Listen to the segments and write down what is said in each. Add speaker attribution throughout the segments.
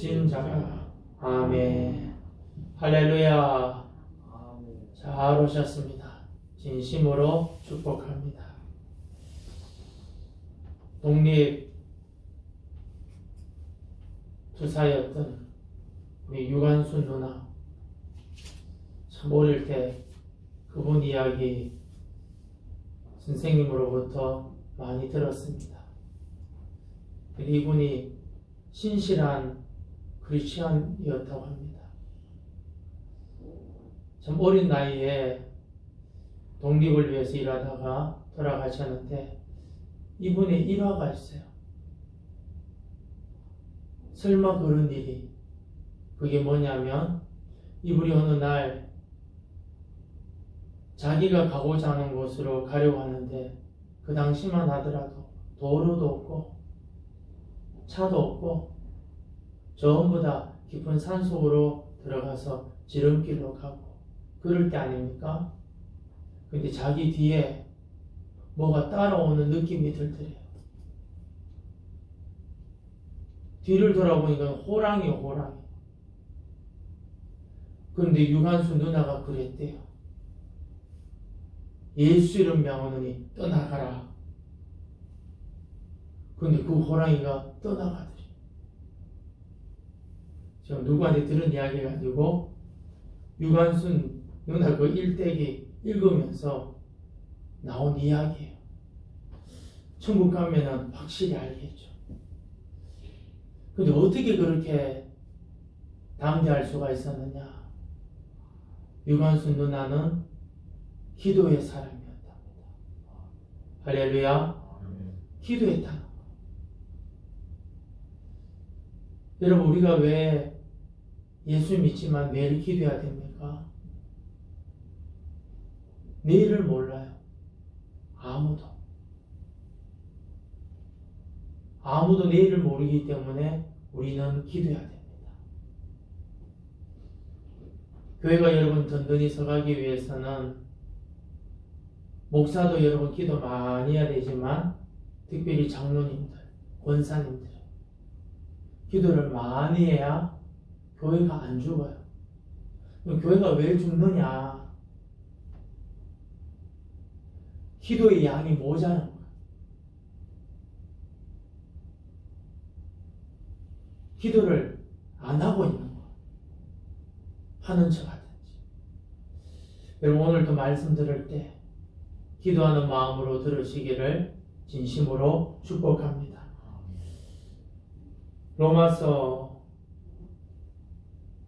Speaker 1: 빚진 자가. 아멘. 할렐루야. 잘 오셨습니다. 진심으로 축복합니다. 독립 투사였던 우리 유관순 누나, 참 어릴 때 그분 이야기 선생님으로부터 많이 들었습니다. 이분이 신실한 크리스천이었다고 합니다. 참 어린 나이에 독립을 위해서 일하다가 돌아가셨는데 이분의 일화가 있어요. 설마 그런 일이, 그게 뭐냐면 이분이 어느 날 자기가 가고자 하는 곳으로 가려고 하는데 그 당시만 하더라도 도로도 없고 차도 없고 전부 다 깊은 산속으로 들어가서 지름길로 가고 그럴 때 아닙니까? 근데 자기 뒤에 뭐가 따라오는 느낌이 들더래요. 뒤를 돌아보니까 호랑이요, 호랑이. 그런데 유관순 누나가 그랬대요. 예수 이름 명하노니 떠나가라. 그런데 그 호랑이가 떠나가더래. 지금 누구한테 들은 이야기가 아니고 유관순 누나 그 일대기 읽으면서 나온 이야기예요. 천국 가면은 확실히 알겠죠. 근데 어떻게 그렇게 담대할 수가 있었느냐? 유관순 누나는 기도의 사람이었답니다. 할렐루야. 기도했다는 거. 여러분, 우리가 왜 예수 믿지만 매일 기도해야 됩니까? 내일을 몰라요. 아무도 내일을 모르기 때문에 우리는 기도해야 됩니다. 교회가 여러분 든든히 서가기 위해서는 목사도 여러분 기도 많이 해야 되지만 특별히 장로님들, 권사님들 기도를 많이 해야 교회가 안 죽어요. 교회가 왜 죽느냐? 기도의 양이 모자란 거예요. 기도를 안 하고 있는 거예요. 하는 척 하든지. 여러분, 오늘도 말씀 들을 때 기도하는 마음으로 들으시기를 진심으로 축복합니다. 로마서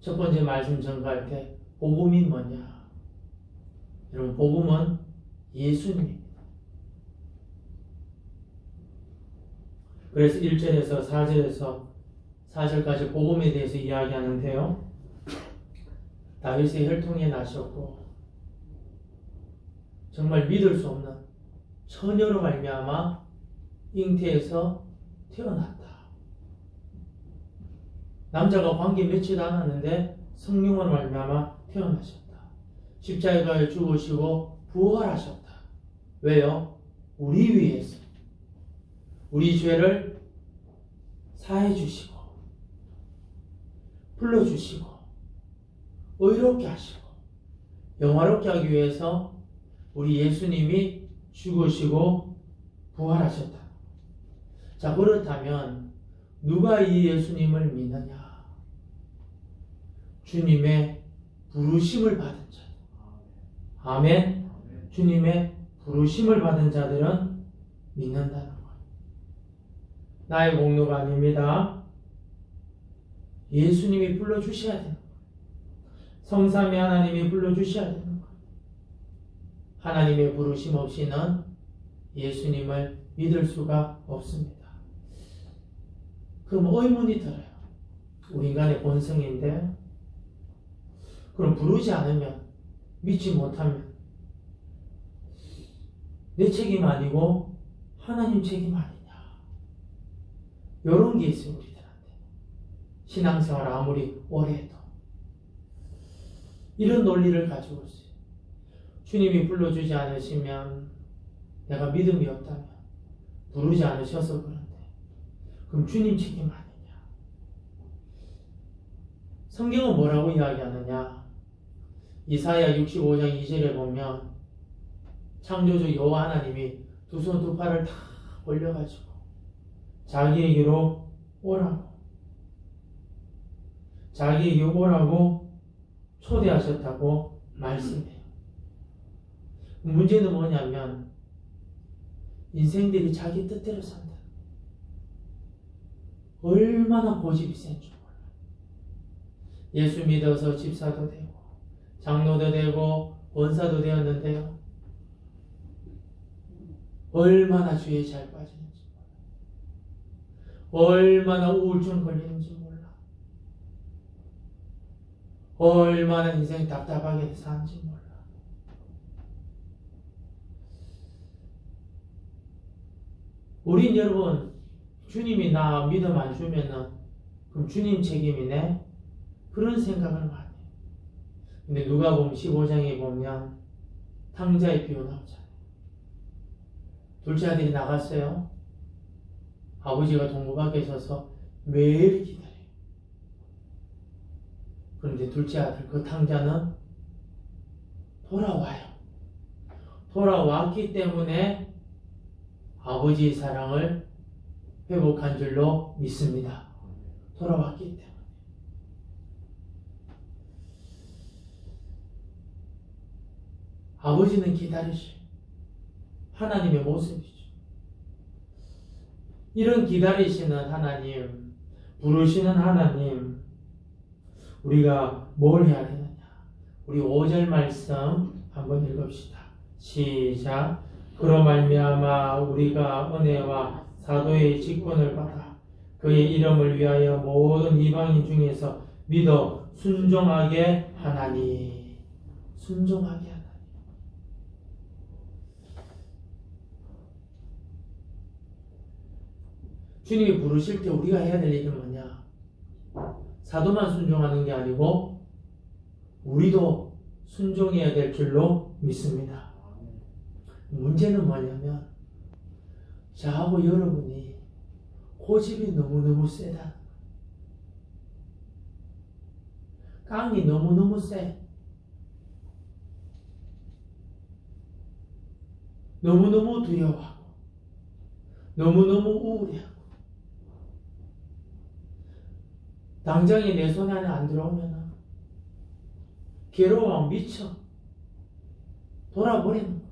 Speaker 1: 첫 번째 말씀 전가할 때 복음이 뭐냐? 여러분, 복음은 예수님입니다. 그래서 1절에서 4절까지 복음에 대해서 이야기하는데요. 다윗의 혈통에 나셨고 정말 믿을 수 없는 처녀로 말미암아 잉태에서 태어났다. 남자가 관계 맺지도 않았는데 성령으로 말미암아 태어나셨다. 십자가에 죽으시고 부활하셨다. 왜요? 우리 위해서 우리 죄를 사해 주시고 불러주시고 의롭게 하시고 영화롭게 하기 위해서 우리 예수님이 죽으시고 부활하셨다. 자, 그렇다면 누가 이 예수님을 믿느냐? 주님의 부르심을 받은 자들. 아멘. 주님의 부르심을 받은 자들은 믿는다는 거예요. 나의 공로가 아닙니다. 예수님이 불러주셔야 되는 거예요. 성삼위 하나님이 불러주셔야 되는 거예요. 하나님의 부르심 없이는 예수님을 믿을 수가 없습니다. 그럼 의문이 들어요. 우리 인간의 본성인데 그럼 부르지 않으면, 믿지 못하면 내 책임 아니고 하나님 책임 아니냐? 이런 게 있어요. 우리들한테 신앙생활 아무리 오래 해도 이런 논리를 가지고 있어요. 주님이 불러주지 않으시면 내가 믿음이 없다면, 부르지 않으셔서 그런데 그럼 주님 책임 아니냐? 성경은 뭐라고 이야기하느냐? 이사야 65장 2절에 보면 창조주 여호와 하나님이 두 손 두 팔을 다 벌려가지고 자기에게로 오라고, 자기에게 오라고 초대하셨다고 말씀해요. 문제는 뭐냐면 인생들이 자기 뜻대로 산다. 얼마나 고집이 센지 몰라. 예수 믿어서 집사도 되고 장로도 되고 원사도 되었는데요, 얼마나 죄에 잘 빠지는지 몰라. 얼마나 우울증 걸리는지 몰라. 얼마나 인생이 답답하게 사는지 몰라. 우린 여러분, 주님이 나 믿음 안 주면은 그럼 주님 책임이네? 그런 생각을 많이 해요. 근데 누가복음 15장에 보면 탕자의 비유 나오잖아요. 둘째 아들이 나갔어요. 아버지가 동굴 밖에 서서 매일 기다려요. 그런데 둘째 아들, 그 탕자는 돌아와요. 돌아왔기 때문에 아버지의 사랑을 회복한 줄로 믿습니다. 돌아왔기 때문에. 아버지는 기다리시 하나님의 모습이죠. 이런 기다리시는 하나님, 부르시는 하나님, 우리가 뭘 해야 되느냐? 우리 5절 말씀 한번 읽읍시다. 시작. 그로 말미암아 우리가 은혜와 사도의 직분을 받아 그의 이름을 위하여 모든 이방인 중에서 믿어 순종하게 하나니. 순종하게 하나니. 주님이 부르실 때 우리가 해야 될 일은 뭐냐? 사도만 순종하는 게 아니고 우리도 순종해야 될 줄로 믿습니다. 문제는 뭐냐면 저하고 여러분이 고집이 너무너무 세다. 깡이 너무너무 세. 너무너무 두려워하고 너무너무 우울해하고 당장에 내 손 안에 안 들어오면 괴로워 미쳐 돌아버리는 거예요.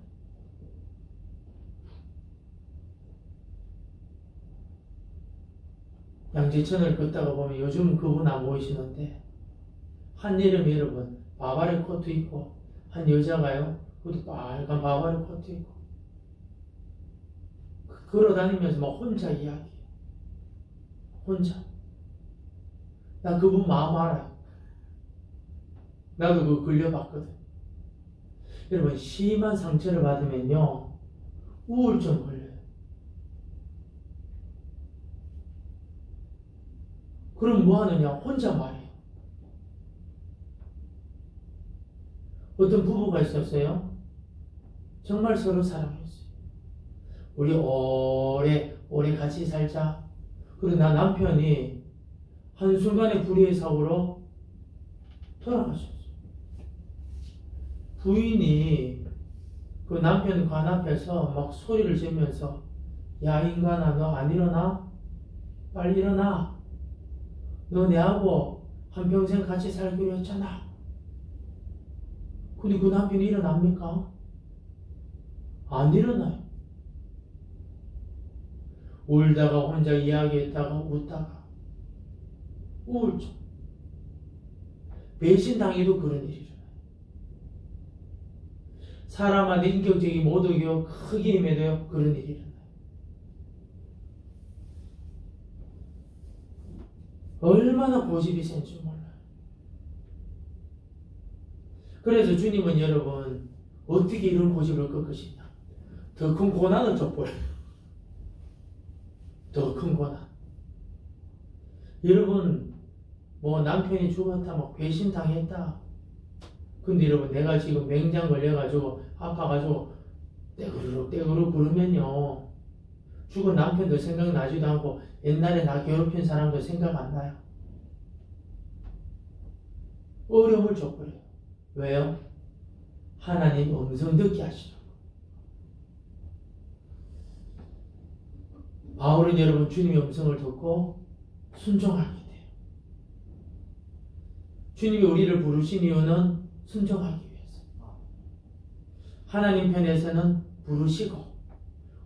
Speaker 1: 양지천을 걷다가 보면 요즘은 그분 안 보이시는데 한 여름에 여러분 바바리 코트 입고 한 여자가요, 그것도 빨간 바바리 코트 입고 걸어다니면서 막 혼자 이야기해요. 혼자. 나 그분 마음 알아요. 나도 그거 걸려봤거든. 여러분, 심한 상처를 받으면요 우울증 걸려요. 그럼 뭐 하느냐? 혼자 말해요. 어떤 부부가 있었어요. 정말 서로 사랑했어요. 우리 오래 같이 살자. 그리고 나 남편이 한순간에 불의의 사고로 돌아가셨어요. 부인이 그 남편 관 앞에서 막 소리를 지면서 야 인간아, 너 안 일어나? 빨리 일어나. 너 내하고 한평생 같이 살기로 했잖아. 근데 그 남편이 일어납니까? 안 일어나요. 울다가 혼자 이야기했다가 웃다가 우울증. 배신당해도 그런 일이 일어나요. 사람한테 인격적인 모독이요 크게 임해도요 그런 일이 일어나요. 얼마나 고집이 센지 몰라요. 그래서 주님은 여러분 어떻게 이런 고집을 꺾으시냐? 더 큰 고난을 줘버려요. 더 큰 고난. 여러분 뭐 남편이 죽었다, 뭐 배신당했다. 근데 여러분 내가 지금 맹장 걸려가지고 아파가지고 떼그르륵 부르면요 죽은 남편도 생각나지도 않고 옛날에 나 괴롭힌 사람도 생각 안 나요. 어려움을 줘버려요. 왜요? 하나님 음성 듣게 하시려고. 바울은 여러분 주님의 음성을 듣고 순종하게 돼요. 주님이 우리를 부르신 이유는 순종하기 위해서. 하나님 편에서는 부르시고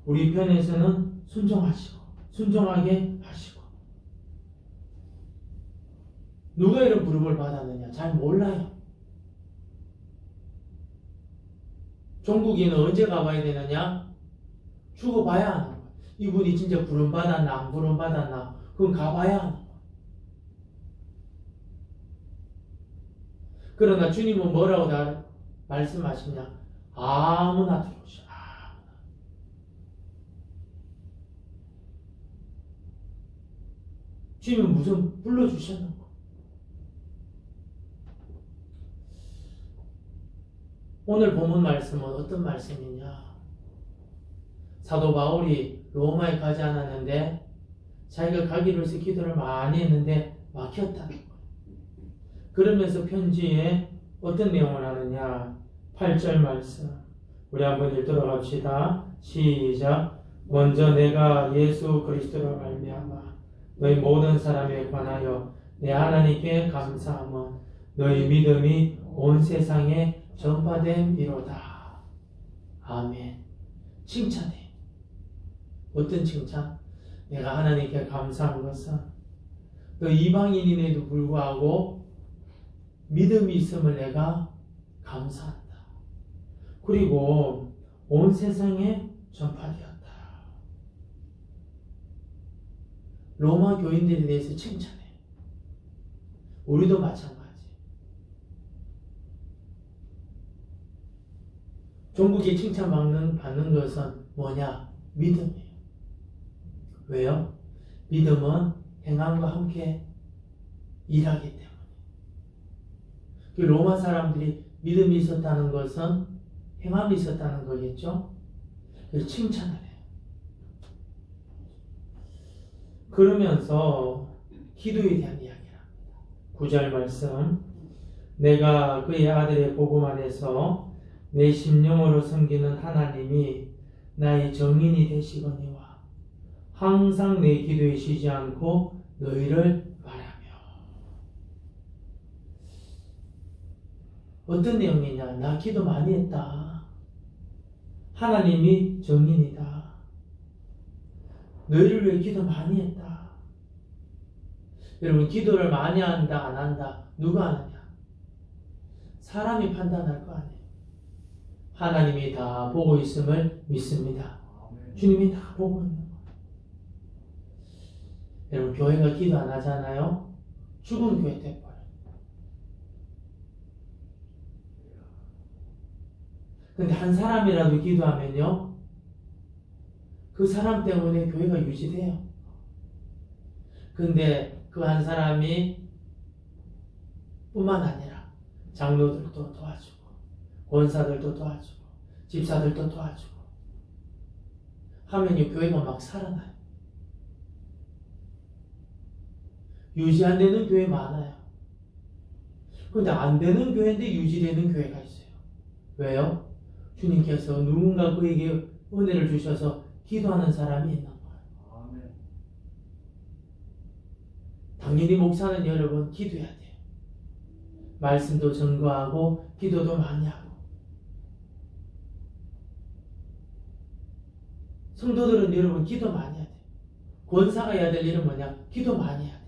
Speaker 1: 우리 편에서는 순종하시고 순종하게 하시고. 누가 이런 부름을 받았느냐? 잘 몰라요. 종국이는 언제 가봐야 되느냐? 죽어봐야 하는 거야. 이분이 진짜 부름 받았나 안 부름 받았나? 그건 가봐야 하는 거야. 그러나 주님은 뭐라고 말씀하시냐? 아무나 들어오시오. 아무나. 주님은 무슨 불러주셨는 거야. 오늘 본문 말씀은 어떤 말씀이냐? 사도 바울이 로마에 가지 않았는데 자기가 가기로 해서 기도를 많이 했는데 막혔다는 거예요. 그러면서 편지에 어떤 내용을 하느냐? 8절 말씀 우리 한번 읽도록 합시다. 시작. 먼저 내가 예수 그리스도로 말미암아 너희 모든 사람에 관하여 내 하나님께 감사함은 너희 믿음이 온 세상에 전파됨이로다. 아멘. 칭찬해. 어떤 칭찬? 내가 하나님께 감사한 것은 그 이방인임에도 불구하고 믿음이 있음을 내가 감사한다. 그리고 온 세상에 전파되었다. 로마 교인들에 대해서 칭찬해. 우리도 마찬가지. 종국이 칭찬받는 것은 뭐냐? 믿음이에요. 왜요? 믿음은 행함과 함께 일하기 때문에. 그 로마 사람들이 믿음이 있었다는 것은 행함이 있었다는 거겠죠? 그래서 칭찬을 해요. 그러면서 기도에 대한 이야기를 합니다. 9절 말씀 내가 그의 아들의 복음 안에서 내 심령으로 섬기는 하나님이 나의 정인이 되시거니와 항상 내 기도에 쉬지 않고 너희를 바라며. 어떤 내용이냐? 나 기도 많이 했다. 하나님이 정인이다. 너희를 위해 기도 많이 했다. 여러분 기도를 많이 한다 안 한다 누가 하느냐? 사람이 판단할 거 아니에요. 하나님이 다 보고 있음을 믿습니다. 주님이 다 보고 있는 거예요. 여러분 교회가 기도 안 하잖아요. 죽은 교회 돼버려요. 근데 한 사람이라도 기도하면요 그 사람 때문에 교회가 유지돼요. 근데 그 한 사람이 뿐만 아니라 장로들도 도와주고 권사들도 도와주고 집사들도 도와주고 하면 이 교회가 막 살아나요. 유지 안 되는 교회 많아요. 근데 안 되는 교회인데 유지되는 교회가 있어요. 왜요? 주님께서 누군가 그에게 은혜를 주셔서 기도하는 사람이 있는 거예요. 아멘. 당연히 목사는 여러분 기도해야 돼요. 말씀도 전거하고 기도도 많이 하고. 성도들은 여러분 기도 많이 해야 돼요. 권사가 해야 될 일은 뭐냐? 기도 많이 해야 돼요.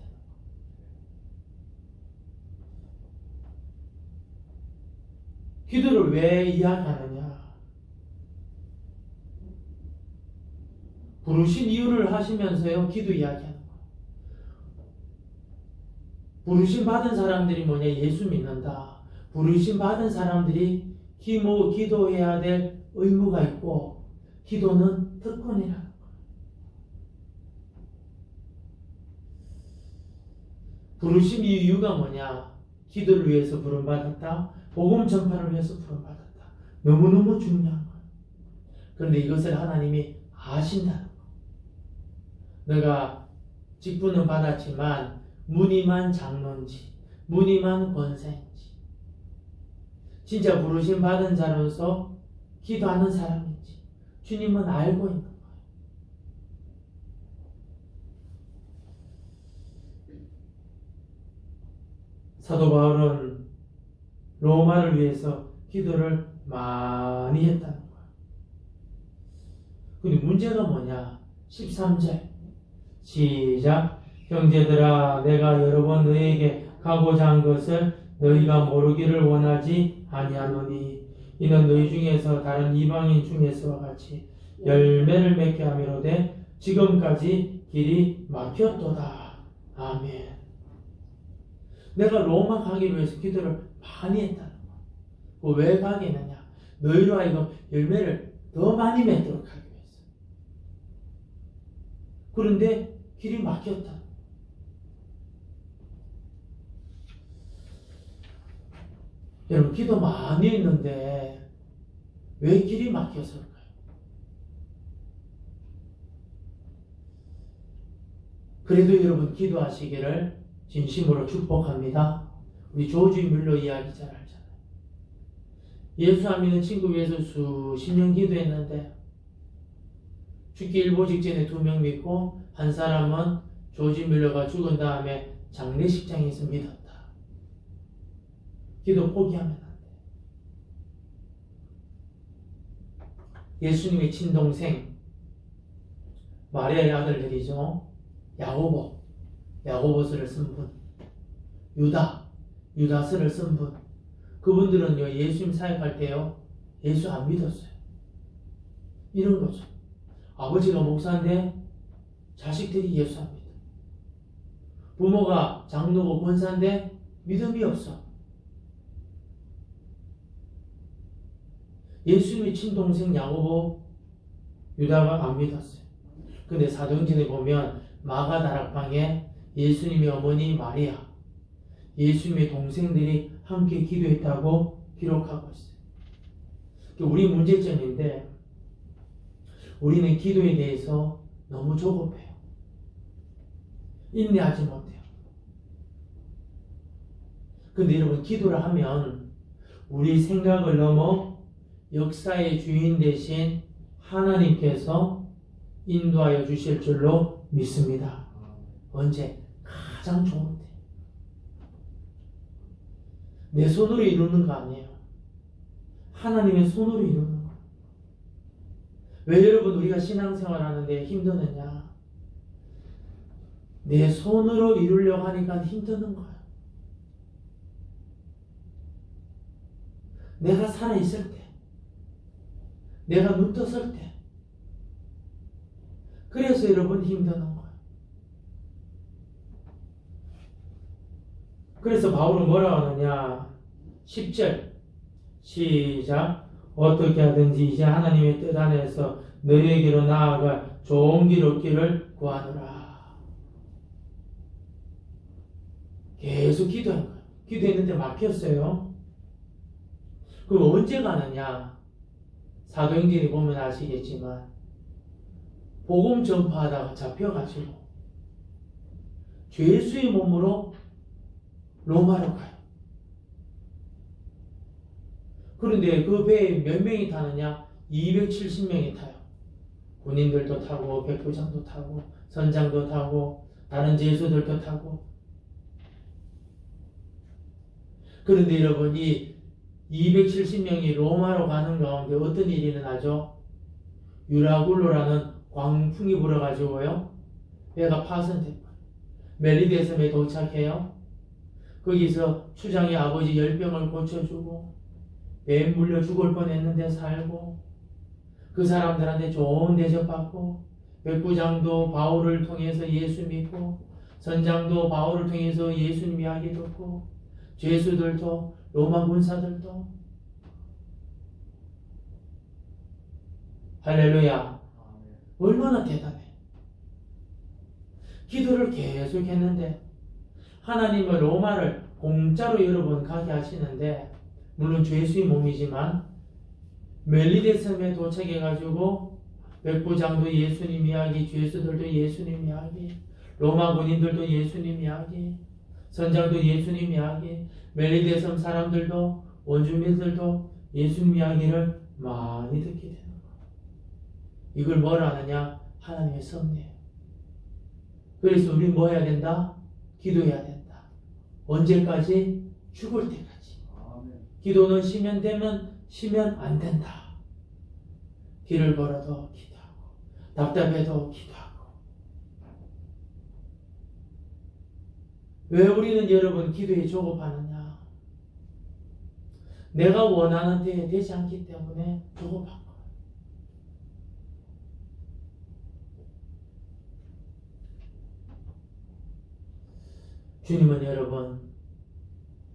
Speaker 1: 기도를 왜 이야기하느냐? 부르신 이유를 하시면서요 기도 이야기하는 거예요. 부르심 받은 사람들이 뭐냐? 예수 믿는다. 부르심 받은 사람들이 기도해야 될 의무가 있고 기도는 특권이라는 거예요. 부르심 이유가 뭐냐? 기도를 위해서 부름받았다. 복음 전파를 위해서 부름받았다. 너무너무 중요한 거예요. 그런데 이것을 하나님이 아신다는 거예요. 내가 직분은 받았지만 무늬만 장로인지 무늬만 권세인지, 진짜 부르심 받은 자로서 기도하는 사람인지 주님은 알고 있는 거예요. 사도 바울은 로마를 위해서 기도를 많이 했다는 거예요. 근데 문제가 뭐냐? 13절 시작. 형제들아, 내가 여러 번 너희에게 가고자 한 것을 너희가 모르기를 원하지 아니하노니 이는 너희 중에서 다른 이방인 중에서와 같이 열매를 맺게 하미로되 지금까지 길이 막혔도다. 아멘. 내가 로마 가기로 해서 기도를 많이 했다는 거야. 왜 가게 했느냐? 너희로 하여금 열매를 더 많이 맺도록 하기 위해서. 그런데 길이 막혔다. 여러분, 기도 많이 했는데 왜 길이 막혔을까요? 그래도 여러분 기도하시기를 진심으로 축복합니다. 우리 조지 뮬러 이야기 잘 알잖아요. 예수 안 믿는 친구 위해서 수십 년 기도했는데 죽기 일보 직전에 2명 믿고 한 사람은 조지 뮬러가 죽은 다음에 장례식장에서 믿었다. 기도 포기하면 안 돼. 예수님의 친동생 마리아의 아들들이죠. 야고보스를 쓴 분, 유다스를 쓴 분, 그분들은요 예수님 사역할 때요 예수 안 믿었어요. 이런 거죠. 아버지가 목사인데 자식들이 예수 안 믿어. 부모가 장로고 권사인데 믿음이 없어. 예수님의 친동생 야고보, 유다가 안 믿었어요. 근데 사도행전에 보면 마가다락방에 예수님의 어머니 마리아, 예수님의 동생들이 함께 기도했다고 기록하고 있어요. 우리 문제점인데 우리는 기도에 대해서 너무 조급해요. 인내하지 못해요. 근데 여러분 기도를 하면 우리 생각을 넘어 역사의 주인 대신 하나님께서 인도하여 주실 줄로 믿습니다. 언제? 가장 좋은 때. 내 손으로 이루는 거 아니에요. 하나님의 손으로 이루는 거. 왜 여러분 우리가 신앙생활 하는데 힘드느냐? 내 손으로 이루려고 하니까 힘드는 거야. 내가 살아있을 때, 내가 눈 떴을 때, 그래서 여러분 힘드는 거예요. 그래서 바울은 뭐라고 하느냐? 10절 시작. 어떻게 하든지 이제 하나님의 뜻 안에서 너희에게로 나아가 좋은 길 얻기를 구하노라. 계속 기도한 거예요. 기도했는데 막혔어요. 그럼 언제 가느냐? 사도행전에 보면 아시겠지만 복음 전파하다가 잡혀가지고 죄수의 몸으로 로마로 가요. 그런데 그 배에 몇 명이 타느냐? 270명이 타요. 군인들도 타고 백부장도 타고 선장도 타고 다른 제수들도 타고. 그런데 여러분 이 270명이 로마로 가는 가운데 어떤 일이 일어나죠? 유라굴로라는 광풍이 불어가지고요 배가 파손된 거예요. 멜리데 섬에 도착해요. 거기서 추장의 아버지 열병을 고쳐주고 배 물려 죽을 뻔했는데 살고 그 사람들한테 좋은 대접받고 백부장도 바울을 통해서 예수 믿고 선장도 바울을 통해서 예수님 이야기 듣고 죄수들도 로마 군사들도. 할렐루야. 얼마나 대단해. 기도를 계속 했는데 하나님은 로마를 공짜로 여러 번 가게 하시는데 물론 죄수의 몸이지만 멜리데 섬에 도착해가지고 백부장도 예수님 이야기, 죄수들도 예수님 이야기, 로마 군인들도 예수님 이야기, 선장도 예수님 이야기, 멜리데 섬 사람들도 원주민들도 예수님 이야기를 많이 듣게 되는 거예요. 이걸 뭐라 하느냐? 하나님의 섭리예요. 그래서 우리 뭐 해야 된다? 기도해야 된다. 언제까지? 죽을 때까지. 기도는 쉬면 안 된다. 길을 걸어도 기도하고, 답답해도 기도하고. 왜 우리는 여러분 기도에 조급하느냐? 내가 원하는 때에 되지 않기 때문에 조급한 거예요. 주님은 여러분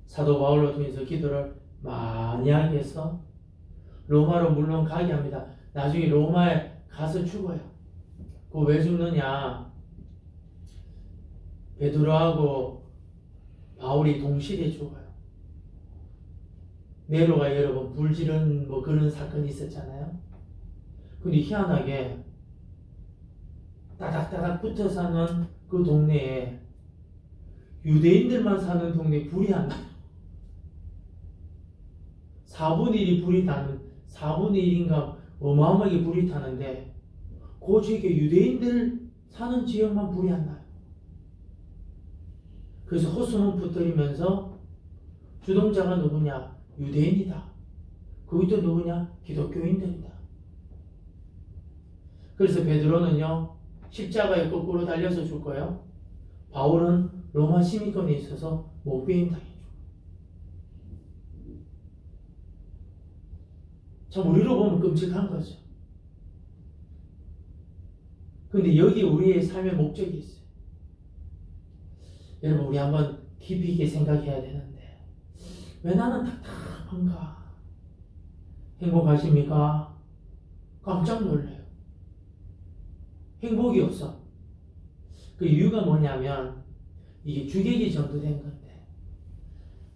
Speaker 1: 사도 바울로 통해서 기도를 많이 하게 해서 로마로 물론 가게 합니다. 나중에 로마에 가서 죽어요. 그 왜 죽느냐? 베드로하고 바울이 동시에 죽어요. 네로가 여러분 불지른 뭐 그런 사건이 있었잖아요. 근데 희한하게 따닥따닥 붙어 사는 그 동네에 유대인들만 사는 동네에 불이 안 나요. 4분의 1이 불이 타는, 4분의 1인가 어마어마하게 불이 타는데 그 지역에 유대인들 사는 지역만 불이 안 나요. 그래서 호수문 붙들이면서 주동자가 누구냐? 유대인이다. 거기도 누구냐? 기독교인들이다. 그래서 베드로는요 십자가에 거꾸로 달려서 죽고요. 바울은 로마 시민권에 있어서 목베임 당해요. 참 우리로 보면 끔찍한 거죠. 근데 여기 우리의 삶의 목적이 있어요. 여러분 우리 한번 깊이 있게 생각해야 되는데 왜 나는 답답한가? 행복하십니까? 깜짝 놀래요. 행복이 없어. 그 이유가 뭐냐면 이게 주객이 전도된 건데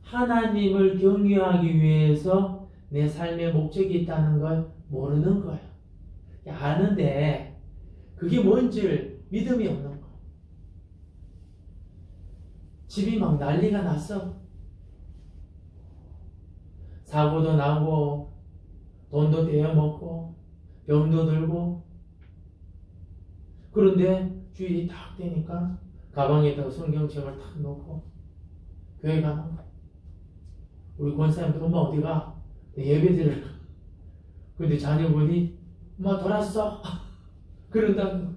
Speaker 1: 하나님을 경유하기 위해서 내 삶의 목적이 있다는 걸 모르는 거예요. 아는데 그게 뭔지 믿음이 없는 거예요. 집이 막 난리가 났어. 사고도 나고 돈도 대여먹고 병도 들고 그런데 주일이 딱 되니까 가방에다가 성경책을 탁 놓고 교회 가는 거예요. 우리 권사님들 엄마 어디가? 예배 드릴까? 근데 자녀분이 엄마 돌았어? 그런다는 거예요.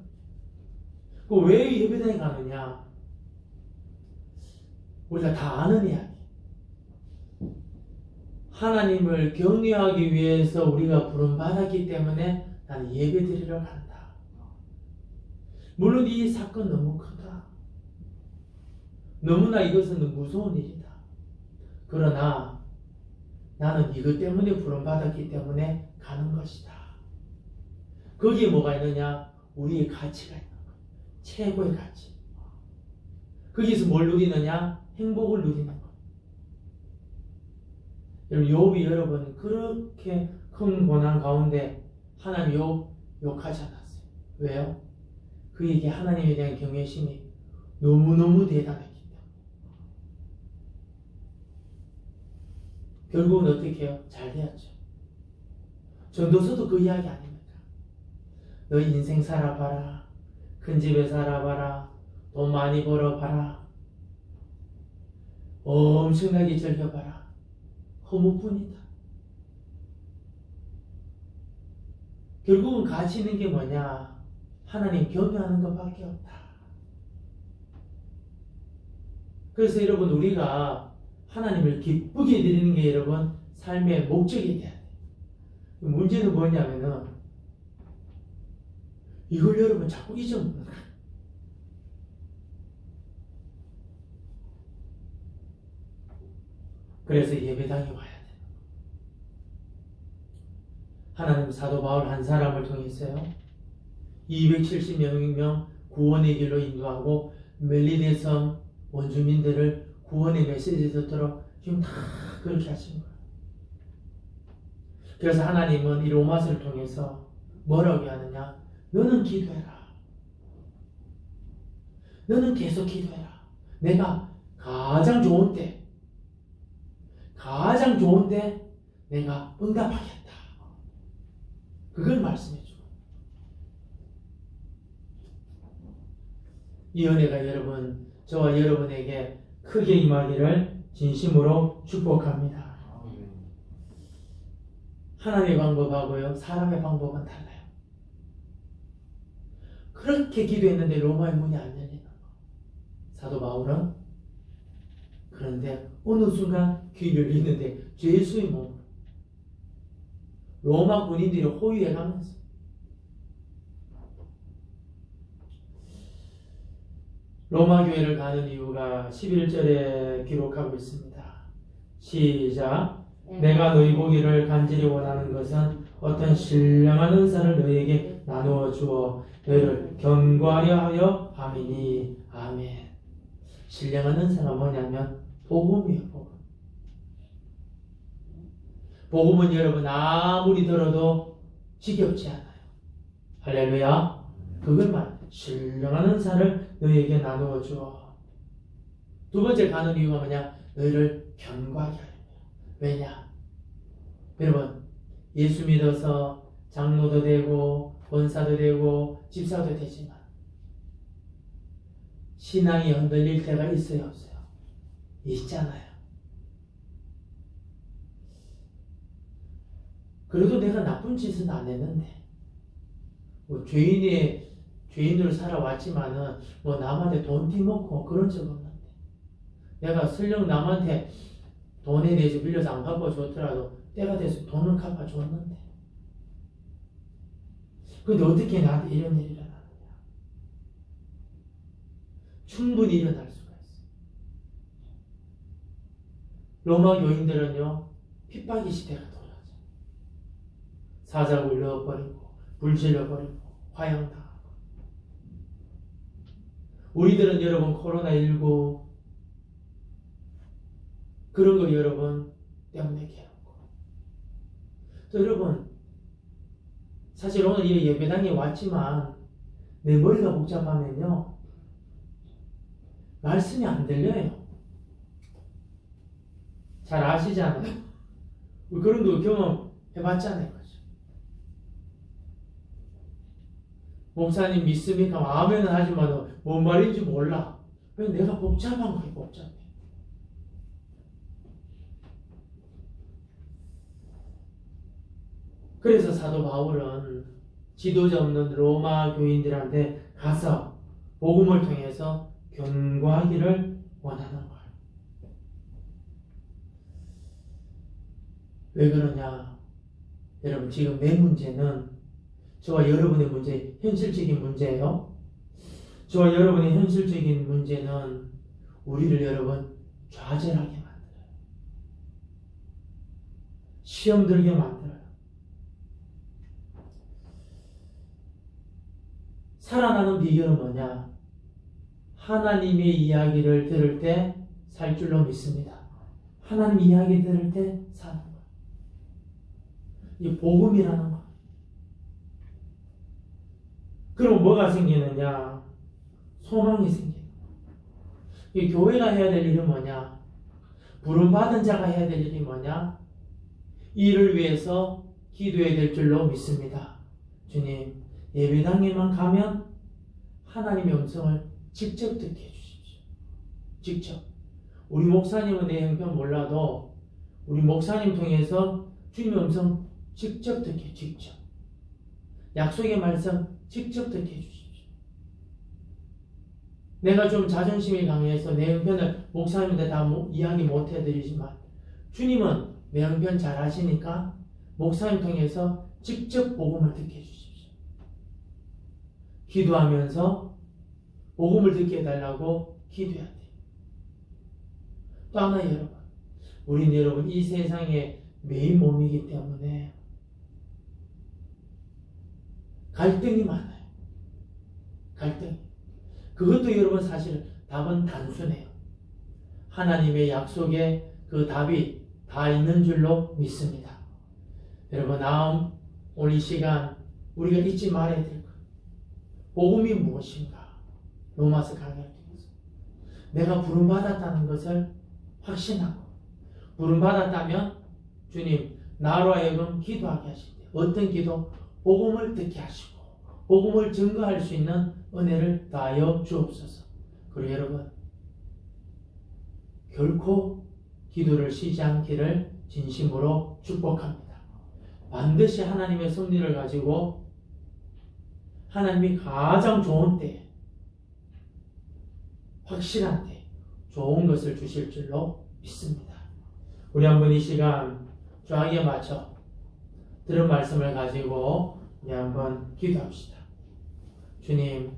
Speaker 1: 그 왜 예배당에 가느냐? 우리가 다 아는 이야기. 하나님을 경외하기 위해서 우리가 부름받았기 때문에 나는 예배 드리러 간다. 물론 이 사건 너무 크다. 너무나 이것은 무서운 일이다. 그러나 나는 이것 때문에 부름받았기 때문에 가는 것이다. 거기에 뭐가 있느냐? 우리의 가치가 있는 거예요. 최고의 가치. 거기서 뭘 누리느냐? 행복을 누리는 거예요. 여러분 욥이 여러분 그렇게 큰 고난 가운데 하나님 욕하지 않았어요. 왜요? 그에게 하나님에 대한 경외심이 너무너무 대단했기 때문에. 결국은 어떻게 해요? 잘 되었죠. 전도서도 그 이야기 아닙니까? 너 인생 살아봐라. 큰 집에 살아봐라. 돈 많이 벌어봐라. 엄청나게 즐겨봐라. 허무뿐이다. 결국은 가치 있는 게 뭐냐? 하나님 경외하는 것밖에 없다. 그래서 여러분 우리가 하나님을 기쁘게 드리는 게 여러분 삶의 목적이 돼야 돼요. 문제는 뭐냐면은 이걸 여러분 자꾸 잊어먹는 거예요. 그래서 예배당에 와야 돼요. 하나님 사도 바울 한 사람을 통해서요 270명 구원의 길로 인도하고 멜리데 섬 원주민들을 구원의 메시지 듣도록 지금 다 그렇게 하신 거예요. 그래서 하나님은 이 로마서를 통해서 뭐라고 하느냐? 너는 기도해라. 너는 계속 기도해라. 내가 가장 좋은 때, 가장 좋은 때 내가 응답하겠다. 그걸 말씀해 주고, 이 은혜가 여러분, 저와 여러분에게 크게 임하기를 진심으로 축복합니다. 하나님의 방법하고요, 사람의 방법은 달라요. 그렇게 기도했는데 로마의 문이 안 열리는 거. 사도 바울은 그런데 어느 순간 귀를 열리는데 죄수의 몸으로 로마 군인들이 호위해가면서 로마 교회를 가는 이유가 11절에 기록하고 있습니다. 시작. 내가 너희 보기를 간절히 원하는 것은 어떤 신령한 은사를 너희에게 나누어 주어 너희를 견고하려 하여 함이니. 아멘. 신령한 은사가 뭐냐면 복음이에요. 복음. 복음은 여러분 아무리 들어도 지겹지 않아요. 할렐루야. 그걸 말. 신령한 은사를 너희에게 나누어 주어. 두 번째 가는 이유가 뭐냐? 너희를 견고하게 하려. 왜냐? 여러분, 예수 믿어서 장로도 되고 권사도 되고 집사도 되지만 신앙이 흔들릴 때가 있어요, 없어요? 있잖아요. 그래도 내가 나쁜 짓은 안 했는데, 뭐 죄인으로 살아왔지만은 뭐 남한테 돈 띠먹고 그런 적 없는데, 내가 설령 남한테 돈에 대해서 빌려서 안 갚아줬더라도 때가 돼서 돈을 갚아줬는데, 근데 어떻게 나한테 이런 일이 일어나느냐? 충분히 일어날 수가 있어요. 로마 교인들은요, 핍박의 시대가 돌아가죠. 사자굴 넣어버리고 불질러버리고 화형당하고. 우리들은 여러분 코로나19 그런 거 여러분 때문에 괴롭고, 또 여러분 사실 오늘 이 예배당에 왔지만 내 머리가 복잡하면요 말씀이 안 들려요. 잘 아시잖아요. 그런 거 경험해봤잖아요. 그죠? 목사님 믿습니까? 아멘은 하지만 뭔 말인지 몰라. 왜 내가 복잡한 거예요. 복잡해. 그래서 사도 바울은 지도자 없는 로마 교인들한테 가서 복음을 통해서 견고하기를 원하는 거예요. 왜 그러냐? 여러분, 지금 내 문제는 저와 여러분의 문제, 현실적인 문제예요. 저와 여러분의 현실적인 문제는 우리를 여러분 좌절하게 만들어요. 시험 들게 만들어요. 살아나는 비결은 뭐냐? 하나님의 이야기를 들을 때 살 줄로 믿습니다. 하나님 이야기 들을 때 사는 거예요. 이 복음이라는 거. 그럼 뭐가 생기느냐? 소망이 생기는 거예요. 이 교회가 해야 될 일은 뭐냐? 부름받은 자가 해야 될 일이 뭐냐? 이를 위해서 기도해야 될 줄로 믿습니다. 주님, 예배당에만 가면 하나님의 음성을 직접 듣게 해주십시오. 직접. 우리 목사님은 내 형편 몰라도 우리 목사님 통해서 주님의 음성 직접 듣게, 직접. 약속의 말씀 직접 듣게 해주십시오. 내가 좀 자존심이 강해서 내 형편을 목사님한테 다 이야기 못 해드리지만 주님은 내 형편 잘 아시니까 목사님 통해서 직접 복음을 듣게 해주십시오. 기도하면서 복음을 듣게 해달라고 기도해야 돼요. 또 하나 여러분, 우린 여러분 이 세상의 메인 몸이기 때문에 갈등이 많아요. 갈등. 그것도 여러분 사실 답은 단순해요. 하나님의 약속에 그 답이 다 있는 줄로 믿습니다. 여러분, 오늘 이 시간 우리가 잊지 말아야 될 것. 복음이 무엇인가? 로마서 강의를 통해서. 내가 부름받았다는 것을 확신하고, 부름받았다면 주님 나로 하여금 기도하게 하실 때 어떤 기도? 복음을 듣게 하시고 복음을 증거할 수 있는 은혜를 다하여 주옵소서. 그리고 여러분, 결코 기도를 쉬지 않기를 진심으로 축복합니다. 반드시 하나님의 섭리를 가지고 하나님이 가장 좋은 때에, 확실한 때 좋은 것을 주실 줄로 믿습니다. 우리 한번 이 시간 주하기에 맞춰 들은 말씀을 가지고 우리 한번 기도합시다. 주님,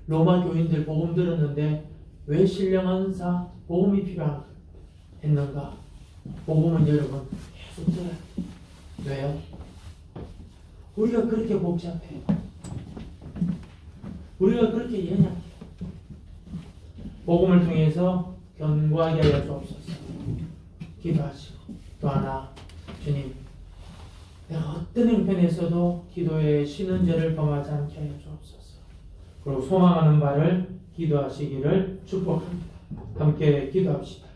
Speaker 1: 로마 교인들 복음 들었는데 왜 신령한사 복음이 필요했는가? 복음은 여러분 계속 들어야 돼요. 왜요? 우리가 그렇게 복잡해요. 우리가 그렇게 연약해요. 복음을 통해서 견고하게 하여 주옵소서. 기도하시고, 또 하나, 주님, 내가 어떤 형편에서도 기도에 쉬는 죄를 범하지 않게 하여 주옵소서. 그리고 소망하는 바를 기도하시기를 축복합니다. 함께 기도합시다.